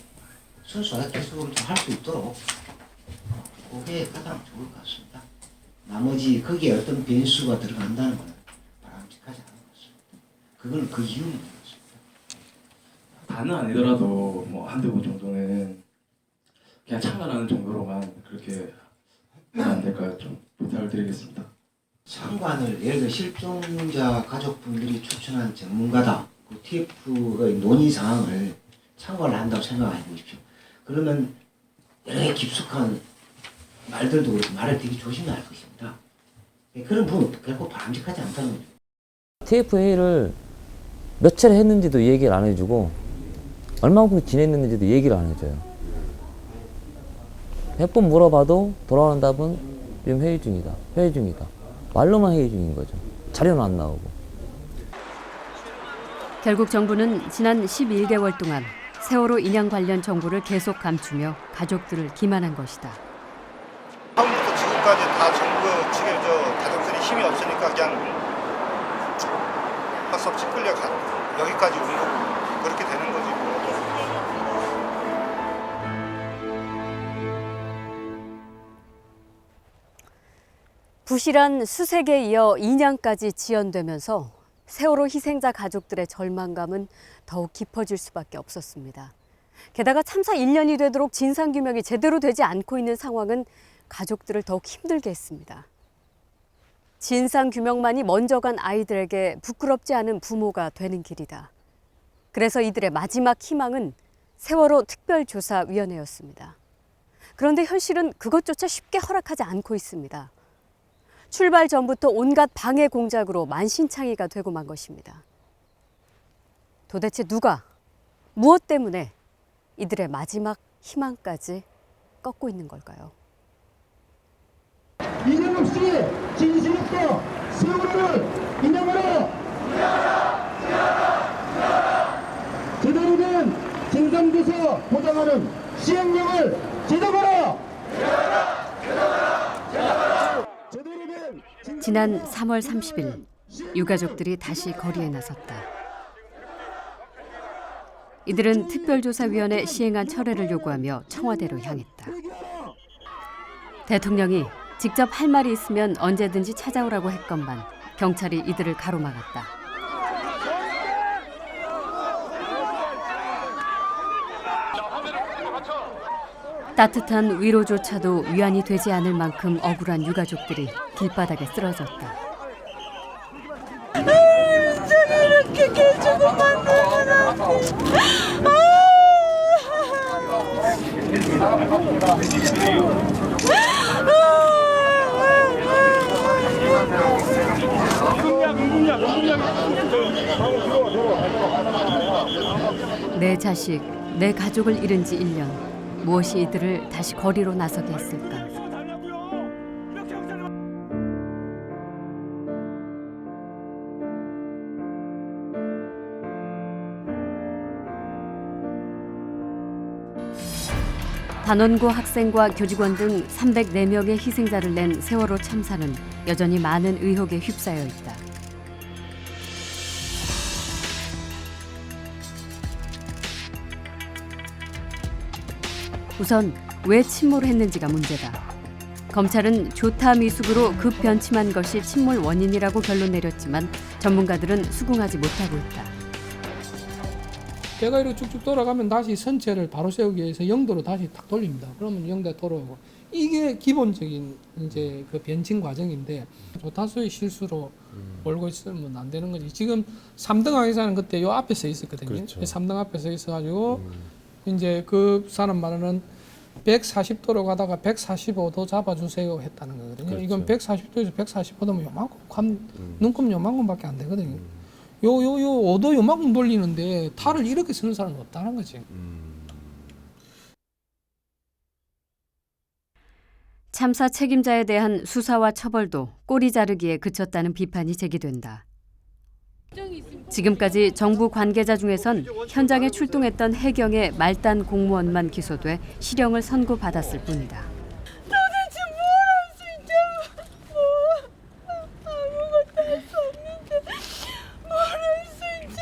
순수하게 기술 검토 할 수 있도록 그게 가장 좋을 것 같습니다. 나머지 거기에 어떤 변수가 들어간다는 건 바람직하지 않은 것 같습니다. 그건 그 이유인 것 같습니다. 다는 아니더라도 뭐 한두 번 정도는 그냥 참관하는 정도로만 그렇게 하면 안 될까요? 좀 부탁을 드리겠습니다. 참관을 예를 들어 실종자 가족분들이 추천한 전문가다. 그 TF의 논의 사항을 참관을 한다고 생각해 보십시오. 그러면 여러 개 깊숙한 말들도 그렇고 말을 되게 조심해야 할 것입니다. 그런 부분은 결코 바람직하지 않다는 거죠. TF 회의를 몇 차례 했는지도 얘기를 안 해주고 얼마만큼 지냈는지도 얘기를 안 해줘요. 몇 번 물어봐도 돌아오는 답은 지금 회의 중이다. 말로만 회의 중인 거죠. 자료는 안 나오고. 결국 정부는 지난 11개월 동안 세월호 인양 관련 정보를 계속 감추며 가족들을 기만한 것이다. 처음부터 지금까지 다 정부 측에 가족들이 힘이 없으니까 그냥 할 수 없이 끌려가 여기까지 온 거고 그렇게 되는 거지 뭐. 부실한 수색에 이어 인양까지 지연되면서 세월호 희생자 가족들의 절망감은 더욱 깊어질 수밖에 없었습니다. 게다가 참사 1년이 되도록 진상규명이 제대로 되지 않고 있는 상황은 가족들을 더욱 힘들게 했습니다. 진상규명만이 먼저 간 아이들에게 부끄럽지 않은 부모가 되는 길이다. 그래서 이들의 마지막 희망은 세월호 특별조사위원회였습니다. 그런데 현실은 그것조차 쉽게 허락하지 않고 있습니다. 출발 전부터 온갖 방해 공작으로 만신창이가 되고 만 것입니다. 도대체 누가, 무엇 때문에 이들의 마지막 희망까지 꺾고 있는 걸까요? 이념 없이 진실없고 세월호를 인양하라! 제대로 된 진상조사 보장하는 시행령을 제정하라! 지난 3월 30일 유가족들이 다시 거리에 나섰다. 이들은 특별조사위원회 시행안 철회를 요구하며 청와대로 향했다. 대통령이 직접 할 말이 있으면 언제든지 찾아오라고 했건만 경찰이 이들을 가로막았다. 따뜻한 위로조차도 위안이 되지 않을 만큼 억울한 유가족들이 길바닥에 쓰러졌다. 민정이 이렇게 개주고 만들면 안 내 자식, 내 가족을 잃은 지 1년. 무엇이 이들을 다시 거리로 나서게 했을까? 단원고 학생과 교직원 등 304명의 희생자를 낸 세월호 참사는 여전히 많은 의혹에 휩싸여 있다. 우선 왜 침몰을 했는지가 문제다. 검찰은 조타 미숙으로 급 변침한 것이 침몰 원인이라고 결론 내렸지만 전문가들은 수긍하지 못하고 있다. 배가 이렇게 쭉쭉 돌아가면 다시 선체를 바로 세우기 위해서 0도로 다시 탁 돌립니다. 그러면 0도에 돌아오고 이게 기본적인 이제 그 변침 과정인데 조타수의 실수로 몰고 있으면 안 되는 거지. 지금 3등 항해사는 그때 요 앞에 서 있었거든요. 그렇죠. 3등 앞에 서 있어가지고 이제 그 사람 말은 140도로 가다가 145도 잡아주세요 했다는 거거든요. 그렇죠. 이건 140도에서 145도면 요만큼 눈금 요만큼밖에 안 되거든요. 요 5도 요만큼 돌리는데 탈을 이렇게 쓰는 사람은 없다는 거지. 참사 책임자에 대한 수사와 처벌도 꼬리 자르기에 그쳤다는 비판이 제기된다. 지금까지 정부 관계자 중에선 현장에 출동했던 해경의 말단 공무원만 기소돼 실형을 선고받았을 뿐이다. 도대체 뭘 할 수 있냐고. 아무것도 할 수 없는데 뭘 할 수 있지.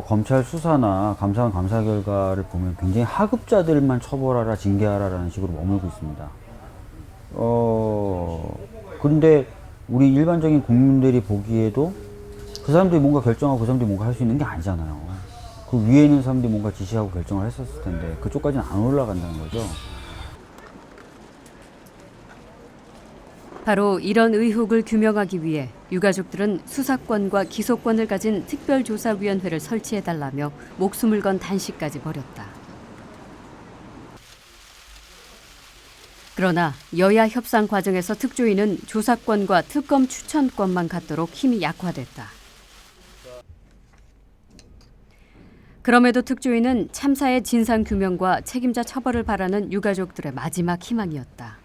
검찰 수사나 감사원 감사 결과를 보면 굉장히 하급자들만 처벌하라, 징계하라라는 식으로 머물고 있습니다. 그런데 우리 일반적인 국민들이 보기에도 그 사람들이 뭔가 결정하고 그 사람들이 뭔가 할 수 있는 게 아니잖아요. 그 위에 있는 사람들이 뭔가 지시하고 결정을 했었을 텐데 그쪽까지는 안 올라간다는 거죠. 바로 이런 의혹을 규명하기 위해 유가족들은 수사권과 기소권을 가진 특별조사위원회를 설치해달라며 목숨을 건 단식까지 벌였다. 그러나 여야 협상 과정에서 특조위는 조사권과 특검 추천권만 갖도록 힘이 약화됐다. 그럼에도 특조위는 참사의 진상규명과 책임자 처벌을 바라는 유가족들의 마지막 희망이었다.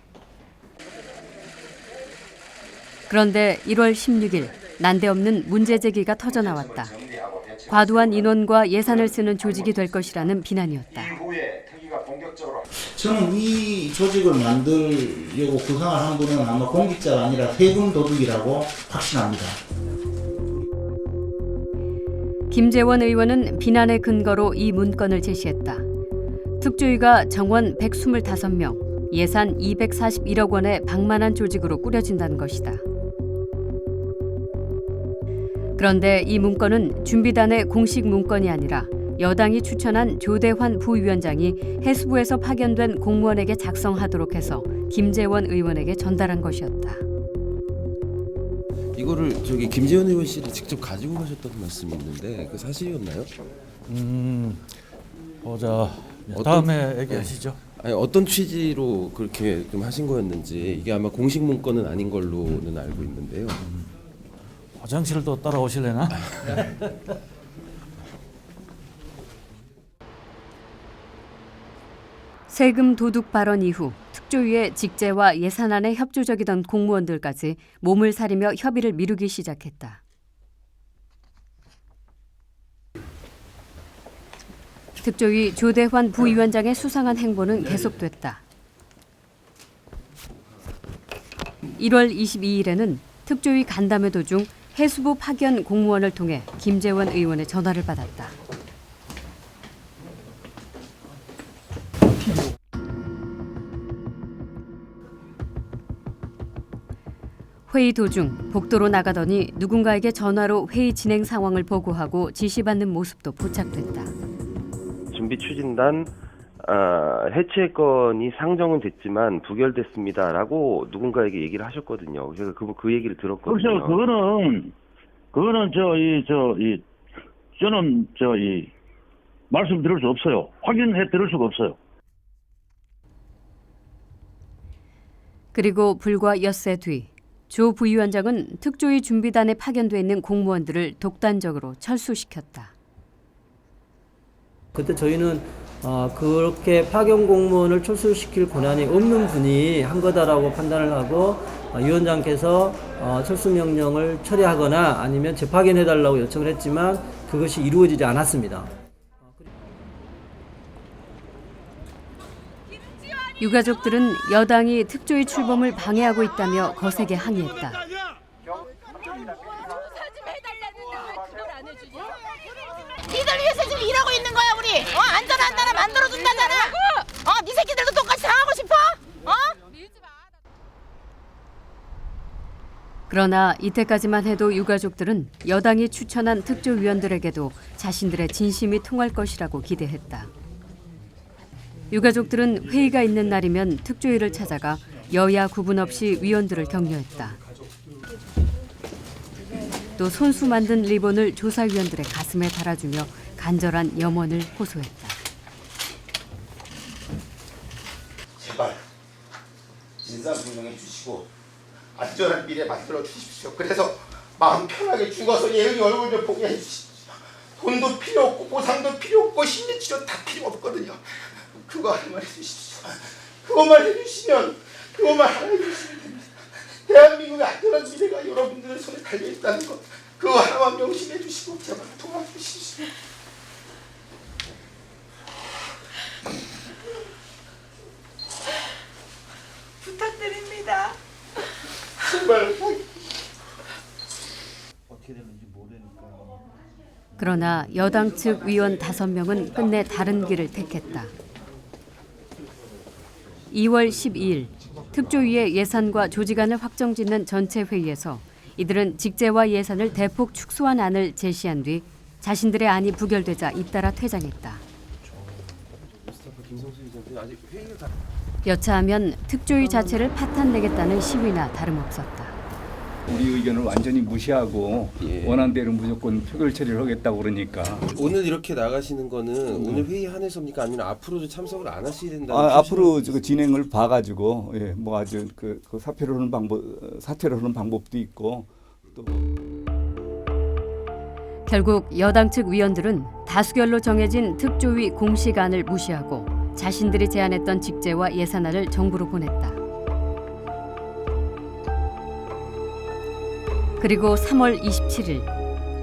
그런데 1월 16일 난데없는 문제 제기가 터져나왔다. 과도한 인원과 예산을 쓰는 조직이 될 것이라는 비난이었다. 저는 이 조직을 만들려고 구상을 한 분은 아마 공직자가 아니라 세금 도둑이라고 확신합니다. 김재원 의원은 비난의 근거로 이 문건을 제시했다. 특조위가 정원 125명, 예산 241억 원의 방만한 조직으로 꾸려진다는 것이다. 그런데 이 문건은 준비단의 공식 문건이 아니라 여당이 추천한 조대환 부위원장이 해수부에서 파견된 공무원에게 작성하도록 해서 김재원 의원에게 전달한 것이었다. 이거를 김재원 의원실에 직접 가지고 가셨다는 말씀이 있는데 그 사실이었나요? 보자. 다음에 얘기하시죠. 아니, 어떤 취지로 그렇게 좀 하신 거였는지 이게 아마 공식 문건은 아닌 걸로는 알고 있는데요. 화장실도 따라오실래나? 세금 도둑 발언 이후 특조위의 직제와 예산안에 협조적이던 공무원들까지 몸을 사리며 협의를 미루기 시작했다. 특조위 조대환 부위원장의 수상한 행보는 계속됐다. 1월 22일에는 특조위 간담회 도중 해수부 파견 공무원을 통해 김재원 의원의 전화를 받았다. 회의 도중 복도로 나가더니 누군가에게 전화로 회의 진행 상황을 보고하고 지시받는 모습도 포착됐다. 준비 추진단 해체 건이 상정은 됐지만 부결됐습니다라고 누군가에게 얘기를 하셨거든요. 제가 그 얘기를 들었거든요. 그렇죠. 그거는 저는 말씀드릴 수 없어요. 확인해 드릴 수가 없어요. 그리고 불과 엿새 뒤 조 부위원장은 특조위 준비단에 파견돼 있는 공무원들을 독단적으로 철수시켰다. 그때 저희는 그렇게 파견 공무원을 철수시킬 권한이 없는 분이 한 거다라고 판단을 하고 위원장께서 철수 명령을 처리하거나 아니면 재파견해달라고 요청을 했지만 그것이 이루어지지 않았습니다. 유가족들은 여당이 특조위 출범을 방해하고 있다며 거세게 항의했다. 조사 좀 해달라는데 왜 그걸 안 해줘? 니들 위해서 지금 일하고 있는 거야 우리. 안전한 나라 만들어준다잖아. 네 새끼들도 똑같이 당하고 싶어? 그러나 이때까지만 해도 유가족들은 여당이 추천한 특조위원들에게도 자신들의 진심이 통할 것이라고 기대했다. 유가족들은 회의가 있는 날이면 특조위를 찾아가 여야 구분 없이 위원들을 격려했다. 또 손수 만든 리본을 조사위원들의 가슴에 달아주며 간절한 염원을 호소했다. 제발 진상규명해 주시고 안전한 미래 만들어 주십시오. 그래서 마음 편하게 죽어서 예은이 얼굴 좀 보게 해주십시오. 돈도 필요 없고 보상도 필요 없고 심리치료 다 필요 없거든요. 그거 하나만 해주십시오. 그것만 해주시면 됩니다. 대한민국의 안전한 미래가 여러분들의 손에 달려있다는 것, 그거 하나만 명심해 주시고 제발 도와주십시오. 부탁드립니다. 제발. 그러나 여당 측 위원 5명은 끝내 다른 길을 택했다. 2월 12일 특조위의 예산과 조직안을 확정짓는 전체 회의에서 이들은 직제와 예산을 대폭 축소한 안을 제시한 뒤 자신들의 안이 부결되자 잇따라 퇴장했다. 여차하면 특조위 자체를 파탄내겠다는 시위나 다름없었다. 우리 의견을 완전히 무시하고 원안대로 무조건 표결 처리를 하겠다고 그러니까. 오늘 이렇게 나가시는 거는 오늘 회의 한해서입니까? 아니면 앞으로도 참석을 안 하셔야 된다는 앞으로 그 진행을 봐가지고 뭐 아주 그 사퇴를 하는 방법도 있고 또. 결국 여당 측 위원들은 다수결로 정해진 특조위 공식안을 무시하고 자신들이 제안했던 직제와 예산안을 정부로 보냈다. 그리고 3월 27일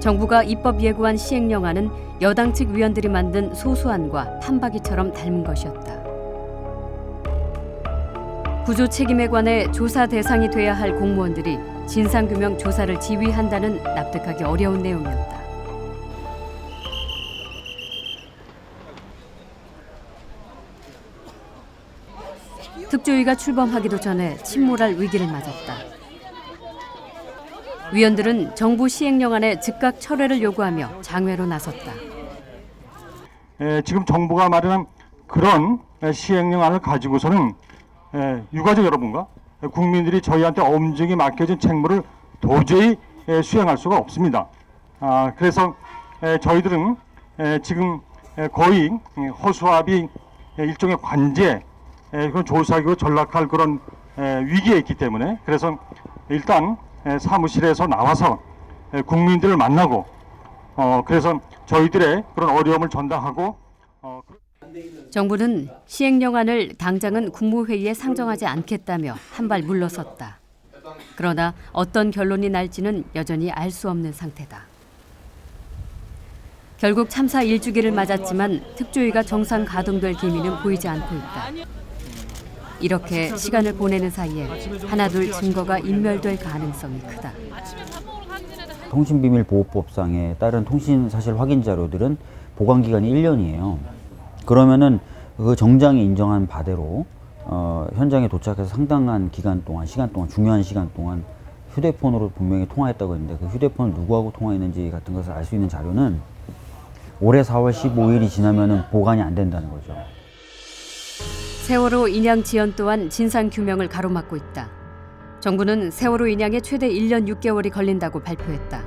정부가 입법 예고한 시행령안은 여당 측 위원들이 만든 소수안과 판박이처럼 닮은 것이었다. 구조 책임에 관해 조사 대상이 돼야 할 공무원들이 진상규명 조사를 지휘한다는 납득하기 어려운 내용이었다. 특조위가 출범하기도 전에 침몰할 위기를 맞았다. 위원들은 정부 시행령안의 즉각 철회를 요구하며 장외로 나섰다. 지금 정부가 마련한 그런 시행령안을 가지고서는 유가족 여러분과 국민들이 저희한테 엄중히 맡겨진 책무를 도저히 수행할 수가 없습니다. 그래서 저희들은 지금 거의 허수아비 일종의 관제, 그런 조사기로 전락할 그런 위기에 있기 때문에 그래서 일단 사무실에서 나와서 국민들을 만나고 그래서 저희들의 그런 어려움을 전달하고 정부는 시행령안을 당장은 국무회의에 상정하지 않겠다며 한 발 물러섰다. 그러나 어떤 결론이 날지는 여전히 알 수 없는 상태다. 결국 참사 1주기를 맞았지만 특조위가 정상 가동될 기미는 보이지 않고 있다. 이렇게 시간을 보내는 사이에 하나둘 증거가 인멸될 가능성이 크다. 통신비밀보호법상에 따른 통신사실 확인 자료들은 보관기간이 1년이에요. 그러면은 그 정장이 인정한 바대로 현장에 도착해서 상당한 기간 동안, 중요한 시간 동안 휴대폰으로 분명히 통화했다고 했는데 그 휴대폰을 누구하고 통화했는지 같은 것을 알 수 있는 자료는 올해 4월 15일이 지나면은 보관이 안 된다는 거죠. 세월호 인양 지연 또한 진상규명을 가로막고 있다. 정부는 세월호 인양에 최대 1년 6개월이 걸린다고 발표했다.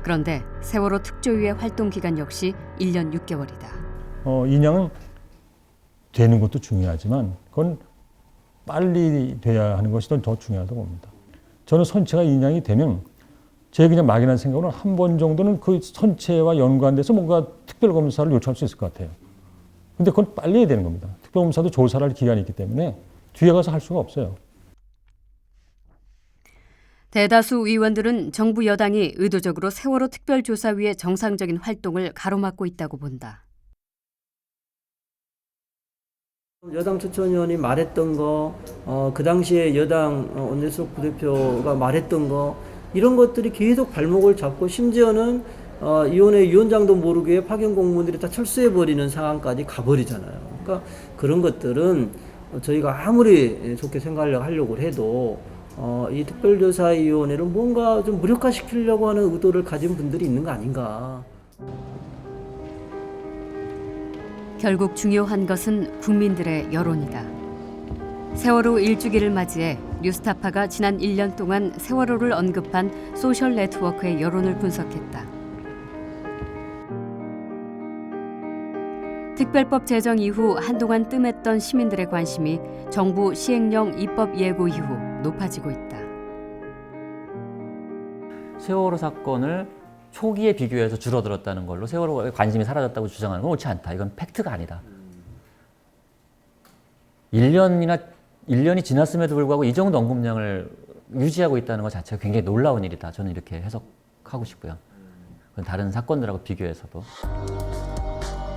그런데 세월호 특조위의 활동 기간 역시 1년 6개월이다. 인양은 되는 것도 중요하지만 그건 빨리 돼야 하는 것이 더 중요하다고 봅니다. 저는 선체가 인양이 되면 제 그냥 막연한 생각으로는 한 번 정도는 그 선체와 연관돼서 뭔가 특별검사를 요청할 수 있을 것 같아요. 근데 그건 빨리 해야 되는 겁니다. 특별검사도 조사를 할 기간이 있기 때문에 뒤에 가서 할 수가 없어요. 대다수 의원들은 정부 여당이 의도적으로 세월호 특별조사위의 정상적인 활동을 가로막고 있다고 본다. 여당 추천위원이 말했던 거, 그 당시에 여당 원내수석 부대표가 말했던 거 이런 것들이 계속 발목을 잡고 심지어는 위원회 위원장도 모르게 파견 공무원들이 다 철수해버리는 상황까지 가버리잖아요. 그러니까 그런 것들은 저희가 아무리 좋게 생각하려고 해도 이 특별조사위원회를 뭔가 좀 무력화시키려고 하는 의도를 가진 분들이 있는 거 아닌가. 결국 중요한 것은 국민들의 여론이다. 세월호 일주기를 맞이해 뉴스타파가 지난 1년 동안 세월호를 언급한 소셜 네트워크의 여론을 분석했다. 특별법 제정 이후 한동안 뜸했던 시민들의 관심이 정부 시행령 입법 예고 이후 높아지고 있다. 세월호 사건을 초기에 비교해서 줄어들었다는 걸로 세월호에 관심이 사라졌다고 주장하는 건 옳지 않다. 이건 팩트가 아니다. 1년이 지났음에도 불구하고 이 정도 언급량을 유지하고 있다는 것 자체가 굉장히 놀라운 일이다. 저는 이렇게 해석하고 싶고요. 그건 다른 사건들하고 비교해서도.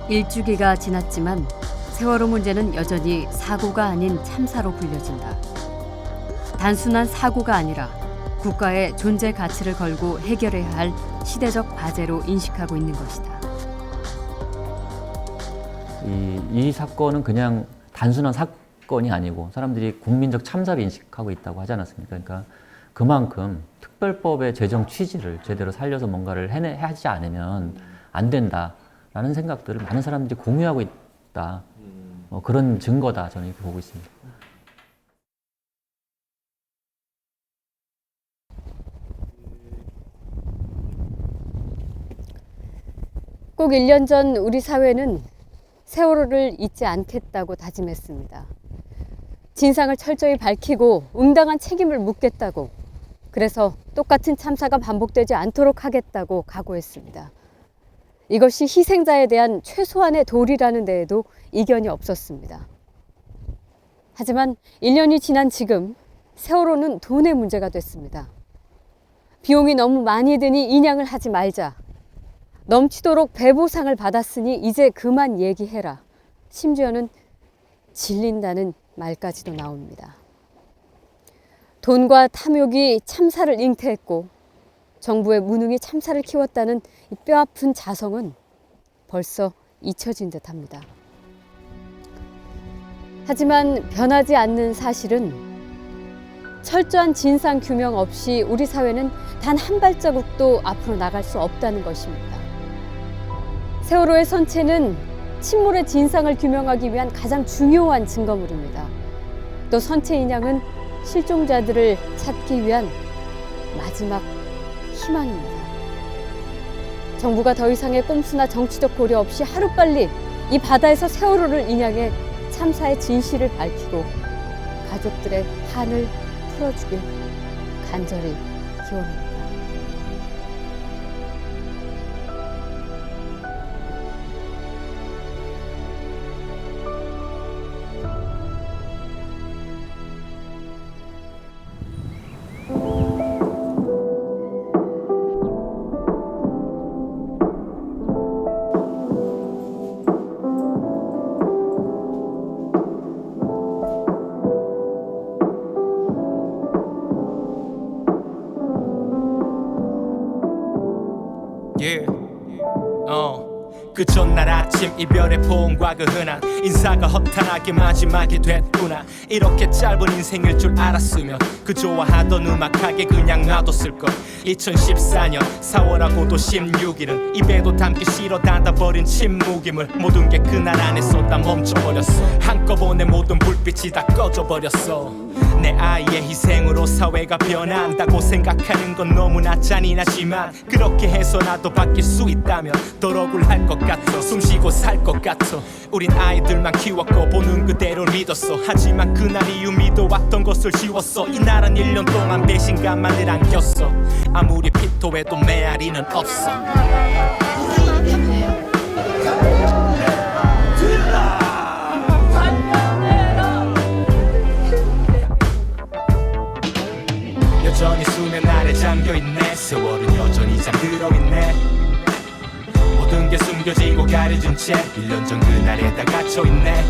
일주기가 지났지만 세월호 문제는 여전히 사고가 아닌 참사로 불려진다. 단순한 사고가 아니라 국가의 존재 가치를 걸고 해결해야 할 시대적 과제로 인식하고 있는 것이다. 이 사건은 그냥 단순한 사건이 아니고 사람들이 국민적 참사로 인식하고 있다고 하지 않았습니까? 그러니까 그만큼 특별법의 제정 취지를 제대로 살려서 뭔가를 하지 않으면 안 된다라는 생각들을 많은 사람들이 공유하고 있다. 그런 증거다. 저는 이렇게 보고 있습니다. 꼭 1년 전 우리 사회는 세월호를 잊지 않겠다고 다짐했습니다. 진상을 철저히 밝히고 응당한 책임을 묻겠다고, 그래서 똑같은 참사가 반복되지 않도록 하겠다고 각오했습니다. 이것이 희생자에 대한 최소한의 도리라는 데에도 이견이 없었습니다. 하지만 1년이 지난 지금 세월호는 돈의 문제가 됐습니다. 비용이 너무 많이 드니 인양을 하지 말자. 넘치도록 배보상을 받았으니 이제 그만 얘기해라. 심지어는 질린다는 말까지도 나옵니다. 돈과 탐욕이 참사를 잉태했고 정부의 무능이 참사를 키웠다는 이 뼈아픈 자성은 벌써 잊혀진 듯합니다. 하지만 변하지 않는 사실은 철저한 진상 규명 없이 우리 사회는 단 한 발자국도 앞으로 나갈 수 없다는 것입니다. 세월호의 선체는 침몰의 진상을 규명하기 위한 가장 중요한 증거물입니다. 또 선체 인양은 실종자들을 찾기 위한 마지막 희망입니다. 정부가 더 이상의 꼼수나 정치적 고려 없이 하루빨리 이 바다에서 세월호를 인양해 참사의 진실을 밝히고 가족들의 한을 풀어주길 간절히 기원합니다. 그 전날 아침 이별의 포옹과 그 흔한 인사가 허탄하게 마지막이 됐구나. 이렇게 짧은 인생일 줄 알았으면 그 좋아하던 음악하게 그냥 놔뒀을걸. 2014년 4월하고도 16일은 입에도 담기 싫어 닫아버린 침묵임을 모든 게 그날 안에 쏟아 멈춰버렸어. 한꺼번에 모든 불빛이 다 꺼져버렸어. 내 아이의 희생으로 사회가 변한다고 생각하는 건 너무나 잔인하지만 그렇게 해서 나도 바뀔 수 있다면 덜 억울할 것 같아. 숨쉬고 살 것 같아. 우린 아이들만 키웠고 보는 그대로 믿었어. 하지만 그날 이후 믿어왔던 것을 지웠어. 이 나란 1년 동안 배신감만을 안겼어. 아무리 피토해도 메아리는 없어. 여전히 수면 아래 잠겨있네. 세월은 여전히 잠들어있네. 모든 게 숨겨지고 가려진 채 1년 전 그날에다 갇혀있네.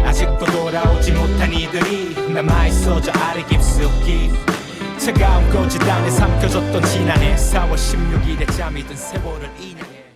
아직도 돌아오지 못한 이들이 남아있어 저 아래 깊숙이. 차가운 거짓 안에 삼켜졌던 지난해 4월 16일에 잠이 든 세월을 인양해